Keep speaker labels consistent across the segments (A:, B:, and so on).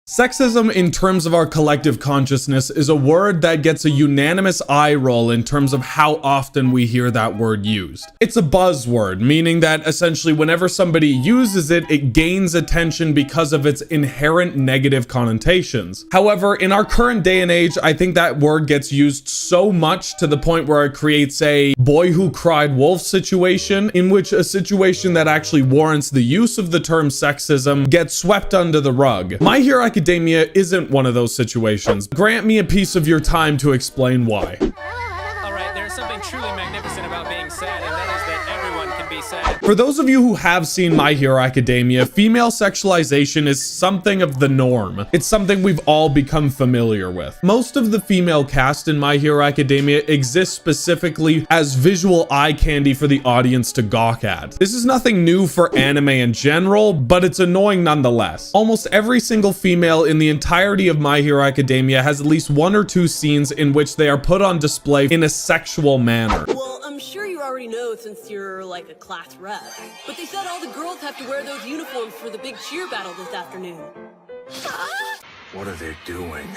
A: Sexism in terms of our collective consciousness is a word that gets a unanimous eye roll in terms of how often we hear that word used. It's a buzzword, meaning that essentially whenever somebody uses it, it gains attention because of its inherent negative connotations. However, in our current day and age, I think that word gets used so much to the point where it creates a boy who cried wolf situation, in which a situation that actually warrants the use of the term sexism gets swept under the rug. My Hero Academia isn't one of those situations. Grant me a piece of your time to explain why.
B: Alright, there's something truly magnificent about being sad, and that is that everyone can be sad.
A: For those of you who have seen My Hero Academia, female sexualization is something of the norm. It's something we've all become familiar with. Most of the female cast in My Hero Academia exists specifically as visual eye candy for the audience to gawk at. This is nothing new for anime in general, but it's annoying nonetheless. Almost every single female in the entirety of My Hero Academia has at least one or two scenes in which they are put on display in a sexual manner.
C: Well, I'm sure you already know since you're like a class rep, but they said all the girls have to wear those uniforms for the big cheer battle this afternoon.
D: What are they doing?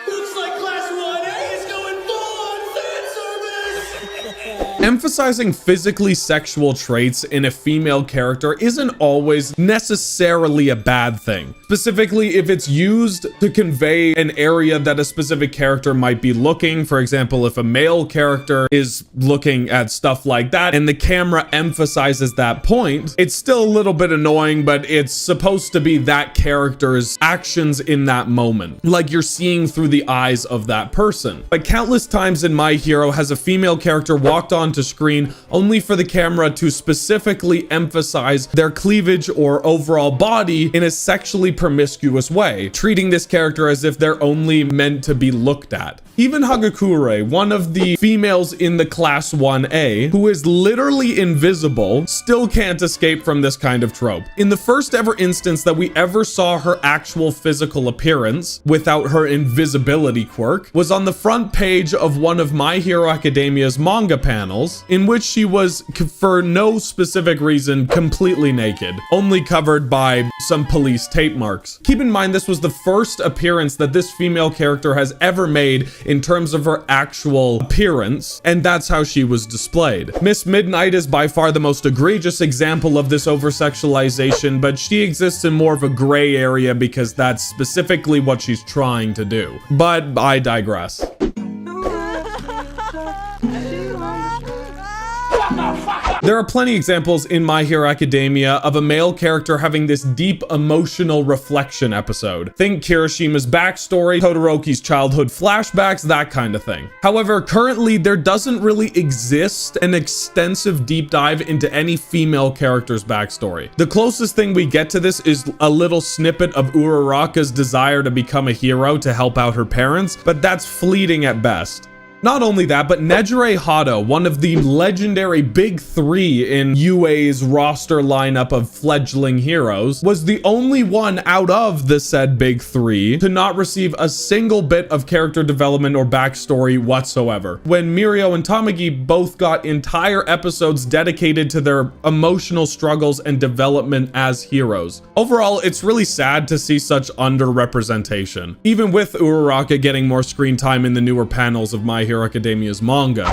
C: Looks like Class 1A is going full-on fan service!
A: Emphasizing physically sexual traits in a female character isn't always necessarily a bad thing, specifically if it's used to convey an area that a specific character might be looking. For example, if a male character is looking at stuff like that and the camera emphasizes that point, it's still a little bit annoying, but it's supposed to be that character's actions in that moment, like you're seeing through the eyes of that person. But countless times in My Hero has a female character walked onto screen only for the camera to specifically emphasize their cleavage or overall body in a sexually promiscuous way, treating this character as if they're only meant to be looked at. Even Hagakure, one of the females in the Class 1A, who is literally invisible, still can't escape from this kind of trope. In the first ever instance that we ever saw her actual physical appearance, without her invisibility quirk, was on the front page of one of My Hero Academia's manga panels, in which she was, for no specific reason, completely naked, only covered by some police tape marks. Keep in mind, this was the first appearance that this female character has ever made in terms of her actual appearance, and that's how she was displayed. Miss Midnight is by far the most egregious example of this over-sexualization, but she exists in more of a gray area because that's specifically what she's trying to do. But I digress. There are plenty examples in My Hero Academia of a male character having this deep emotional reflection episode. Think Kirishima's backstory, Todoroki's childhood flashbacks, that kind of thing. However, currently there doesn't really exist an extensive deep dive into any female character's backstory. The closest thing we get to this is a little snippet of Uraraka's desire to become a hero to help out her parents, but that's fleeting at best. Not only that, but Nejire Hado, one of the legendary big three in UA's roster lineup of fledgling heroes, was the only one out of the said big three to not receive a single bit of character development or backstory whatsoever, when Mirio and Tamagi both got entire episodes dedicated to their emotional struggles and development as heroes. Overall, it's really sad to see such underrepresentation, even with Uraraka getting more screen time in the newer panels of My Hero Academia's manga.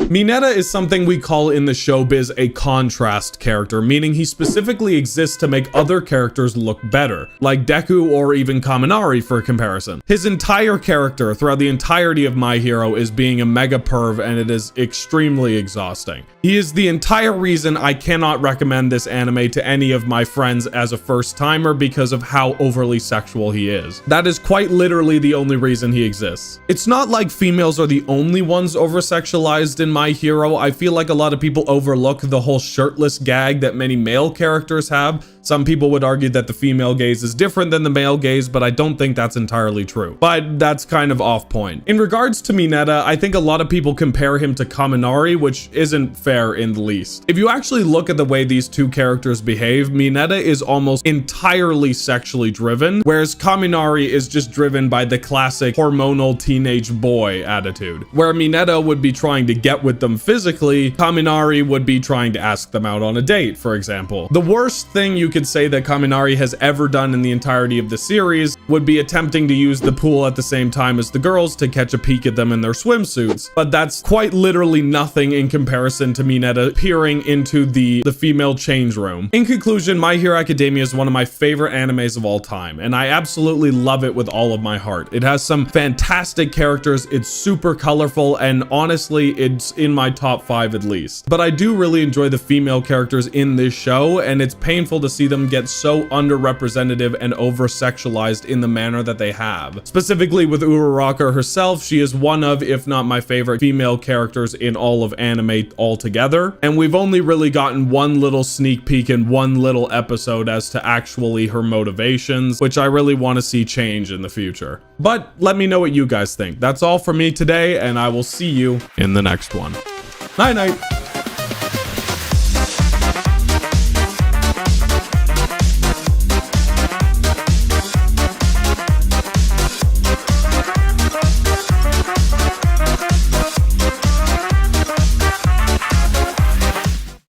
A: Mineta is something we call in the showbiz a contrast character, meaning he specifically exists to make other characters look better, like Deku or even Kaminari for comparison. His entire character throughout the entirety of My Hero is being a mega perv, and it is extremely exhausting. He is the entire reason I cannot recommend this anime to any of my friends as a first timer because of how overly sexual he is. That is quite literally the only reason he exists. It's not like females are the only ones over-sexualized in My Hero. I feel like a lot of people overlook the whole shirtless gag that many male characters have. Some people would argue that the female gaze is different than the male gaze, but I don't think that's entirely true. But that's kind of off point. In regards to Mineta, I think a lot of people compare him to Kaminari, which isn't fair in the least. If you actually look at the way these two characters behave, Mineta is almost entirely sexually driven, whereas Kaminari is just driven by the classic hormonal teenage teenage boy attitude. Where Mineta would be trying to get with them physically, Kaminari would be trying to ask them out on a date, for example. The worst thing you could say that Kaminari has ever done in the entirety of the series would be attempting to use the pool at the same time as the girls to catch a peek at them in their swimsuits. But that's quite literally nothing in comparison to Mineta peering into the female change room. In conclusion, My Hero Academia is one of my favorite animes of all time, and I absolutely love it with all of my heart. It has some fantastic characters, it's super colorful, and honestly, it's in my top 5 at least. But I do really enjoy the female characters in this show, and it's painful to see them get so underrepresented and over-sexualized in the manner that they have. Specifically with Uraraka herself, she is one of, if not my favorite female characters in all of anime altogether, and we've only really gotten one little sneak peek in one little episode as to actually her motivations, which I really want to see change in the future. But let me know what you guys think. That's all for me today, and I will see you in the next one. Night night.